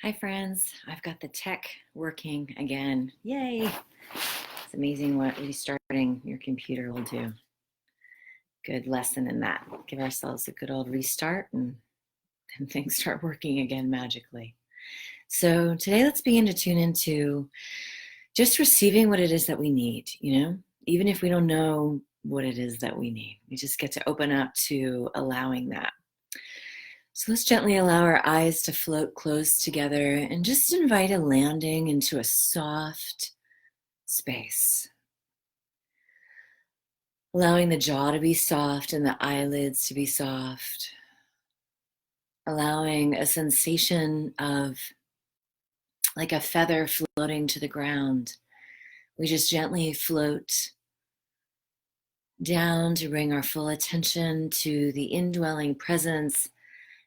Hi friends, I've got the tech working again. Yay! It's amazing what restarting your computer will do. Good lesson in that. Give ourselves a good old restart and then things start working again magically. So today let's begin to tune into just receiving what it is that we need, even if we don't know what it is that we need. We just get to open up to allowing that. So let's gently allow our eyes to float close together and just invite a landing into a soft space. Allowing the jaw to be soft and the eyelids to be soft. Allowing a sensation of like a feather floating to the ground. We just gently float down to bring our full attention to the indwelling presence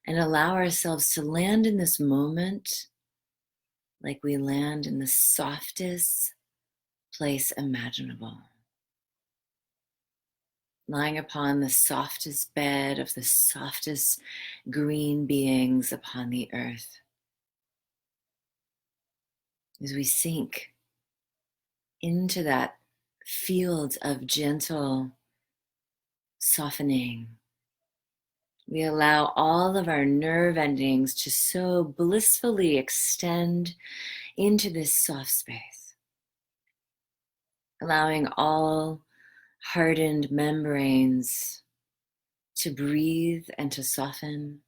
and allow ourselves to land in this moment like we land in the softest place imaginable. Lying upon the softest bed of the softest green beings upon the earth. As we sink into that field of gentle softening, we allow all of our nerve endings to so blissfully extend into this soft space, allowing all hardened membranes to breathe and to soften,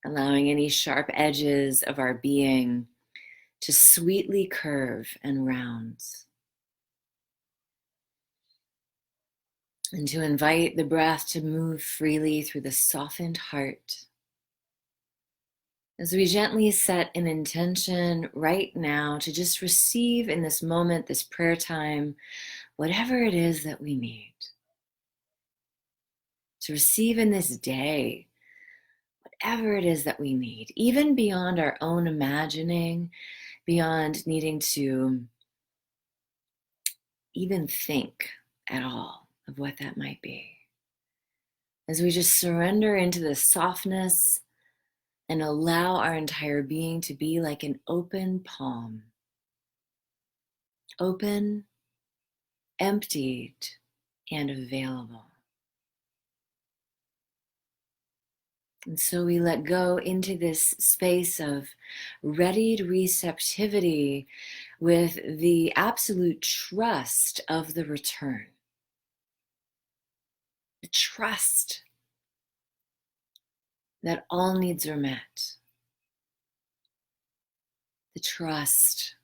allowing any sharp edges of our being to sweetly curve and round, and to invite the breath to move freely through the softened heart. As we gently set an intention right now to just receive in this moment, this prayer time, whatever it is that we need. To receive in this day, whatever it is that we need, even beyond our own imagining, beyond needing to even think at all of what that might be. As we just surrender into the softness and allow our entire being to be like an open palm. Open, emptied, and available. And so we let go into this space of readied receptivity with the absolute trust of the return. The trust that all needs are met. The trust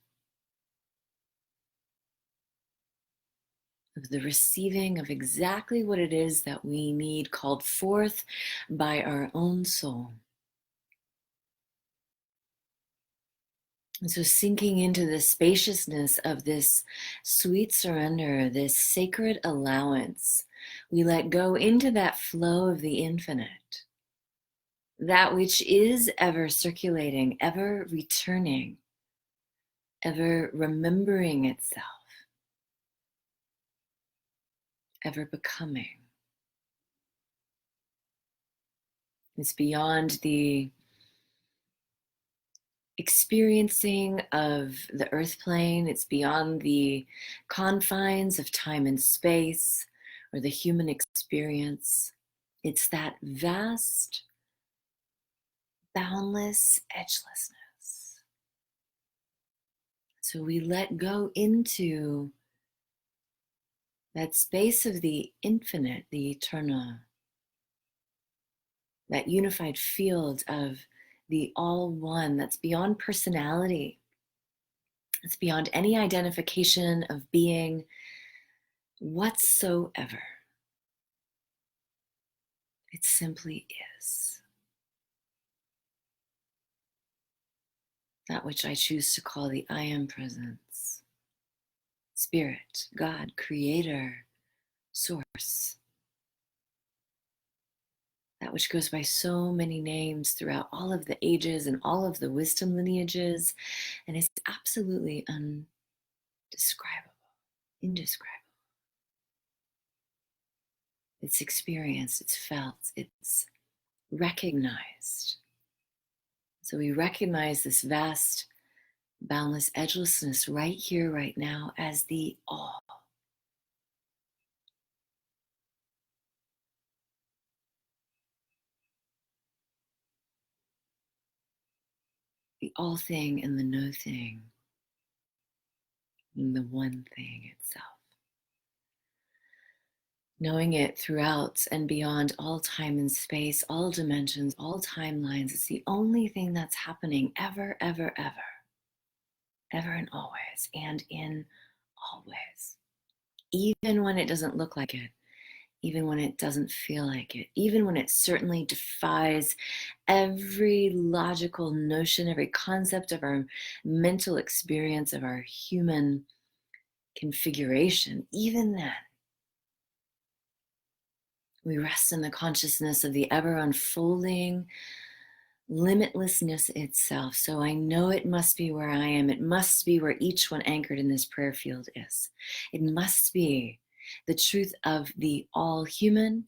of the receiving of exactly what it is that we need, called forth by our own soul. And so sinking into the spaciousness of this sweet surrender, this sacred allowance, we let go into that flow of the infinite, that which is ever circulating, ever returning, ever remembering itself, ever becoming. It's beyond the experiencing of the earth plane. It's beyond the confines of time and space or the human experience. It's that vast, boundless edgelessness. So we let go into that space of the infinite, the eternal, that unified field of the all one that's beyond personality. It's beyond any identification of being whatsoever. It simply is. That which I choose to call the I Am Presence. Spirit, God, Creator, Source. That which goes by so many names throughout all of the ages and all of the wisdom lineages, and it's absolutely undescribable, indescribable. It's experienced, it's felt, it's recognized. So we recognize this vast, boundless edgelessness right here, right now, as the all. The all thing and the no thing, and the one thing itself. Knowing it throughout and beyond all time and space, all dimensions, all timelines, it's the only thing that's happening ever, ever, ever. Ever and always, and in always. Even when it doesn't look like it, even when it doesn't feel like it, even when it certainly defies every logical notion, every concept of our mental experience, of our human configuration, even then, we rest in the consciousness of the ever unfolding limitlessness itself. So I know it must be where I am. It must be where each one anchored in this prayer field is. It must be the truth of the all human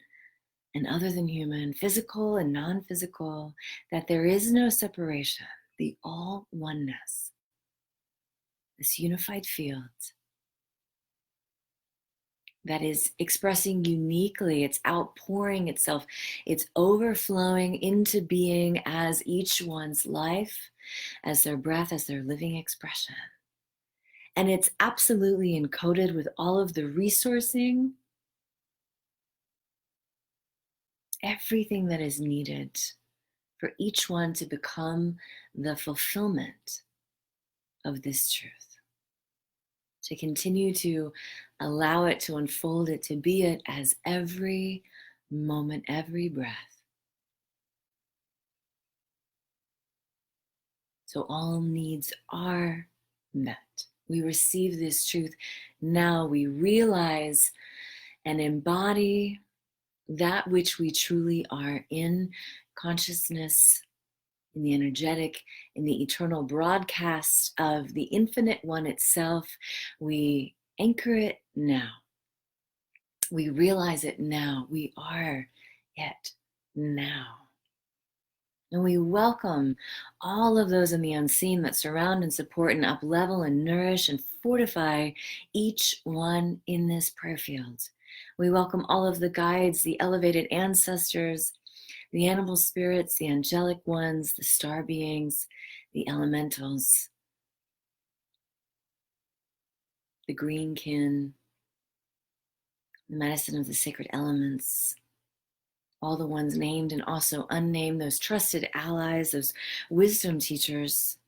and other than human, physical and non-physical, that there is no separation, the all oneness, this unified field that is expressing uniquely, it's outpouring itself, it's overflowing into being as each one's life, as their breath, as their living expression. And it's absolutely encoded with all of the resourcing, everything that is needed for each one to become the fulfillment of this truth. To continue to allow it to unfold it, to be it as every moment, every breath. So all needs are met. We receive this truth. Now we realize and embody that which we truly are in consciousness, in the energetic, in the eternal broadcast of the infinite one itself. We anchor it now. We realize it now. We are it now. And we welcome all of those in the unseen that surround and support and uplevel and nourish and fortify each one in this prayer field. We welcome all of the guides, the elevated ancestors, the animal spirits, the angelic ones, the star beings, the elementals, the green kin, the medicine of the sacred elements, all the ones named and also unnamed, those trusted allies, those wisdom teachers.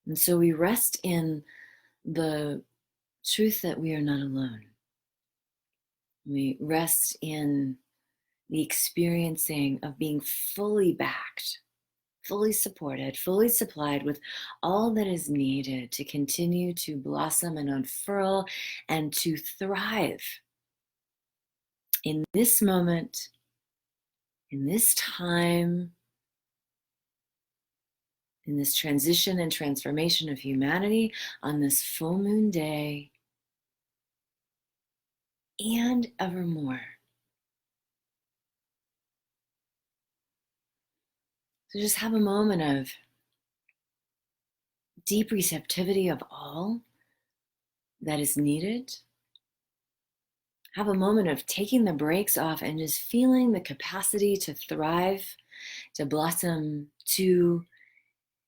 And so we rest in the truth that we are not alone. We rest in the experiencing of being fully backed, fully supported, fully supplied with all that is needed to continue to blossom and unfurl and to thrive in this moment, in this time, in this transition and transformation of humanity on this full moon day and evermore. So just have a moment of deep receptivity of all that is needed. Have a moment of taking the brakes off and just feeling the capacity to thrive, to blossom, to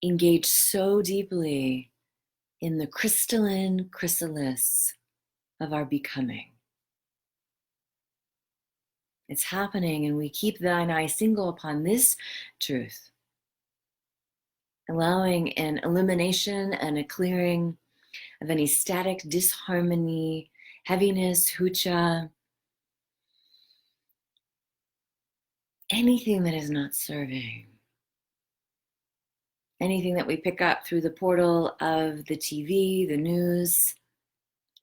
engage so deeply in the crystalline chrysalis of our becoming. It's happening, and we keep thine eye single upon this truth, allowing an elimination and a clearing of any static disharmony, heaviness, hucha, anything that is not serving, anything that we pick up through the portal of the TV, the news,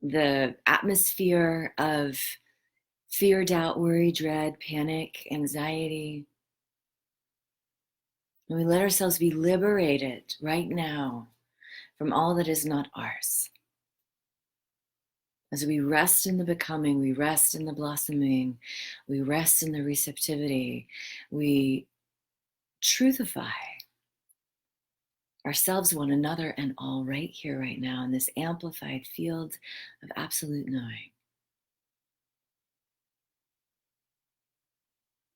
the atmosphere of fear, doubt, worry, dread, panic, anxiety. And we let ourselves be liberated right now from all that is not ours. As we rest in the becoming, we rest in the blossoming, we rest in the receptivity, we truthify ourselves, one another, and all right here, right now, in this amplified field of absolute knowing.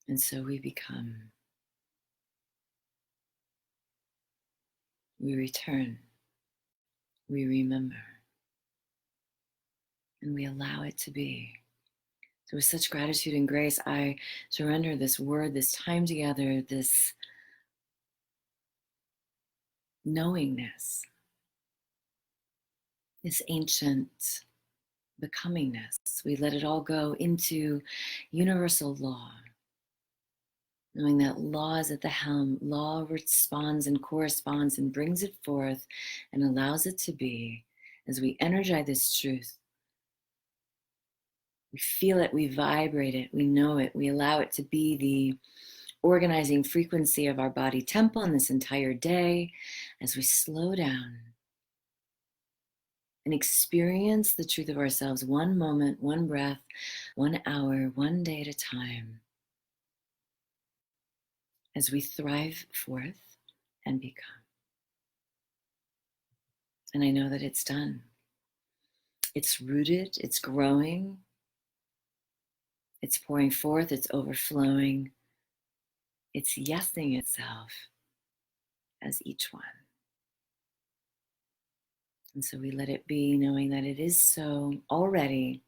And so we become, we return, we remember, and we allow it to be. So with such gratitude and grace, I surrender this word, this time together, this knowingness, this ancient becomingness. We let it all go into universal law, knowing that law is at the helm. Law responds and corresponds and brings it forth and allows it to be. As we energize this truth, we feel it, we vibrate it, we know it, we allow it to be the organizing frequency of our body temple in this entire day as we slow down and experience the truth of ourselves, one moment, one breath, 1 hour, one day at a time, as we thrive forth and become. And I know that it's done. It's rooted, it's growing, it's pouring forth, it's overflowing, it's yesing itself as each one. And so we let it be, knowing that it is so already.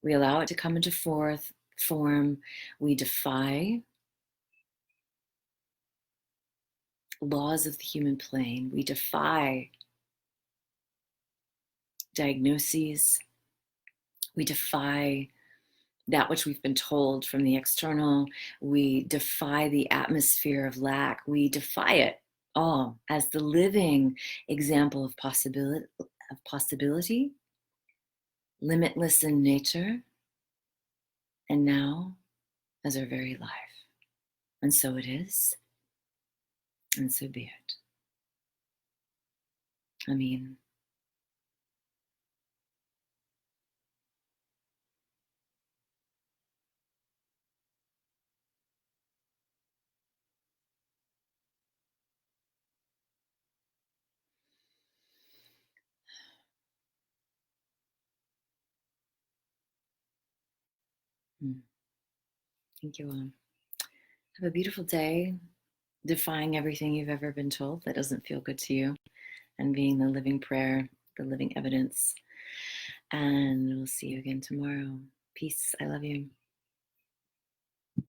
We allow it to come into form. We defy laws of the human plane. We defy diagnoses. We defy that which we've been told from the external. We defy the atmosphere of lack. We defy it all as the living example of possibility, limitless in nature, and now as our very life. And so it is, and so be it. Amen. Thank you all. Have a beautiful day, defying everything you've ever been told that doesn't feel good to you, and being the living prayer, the living evidence. And we'll see you again tomorrow. Peace. I love you.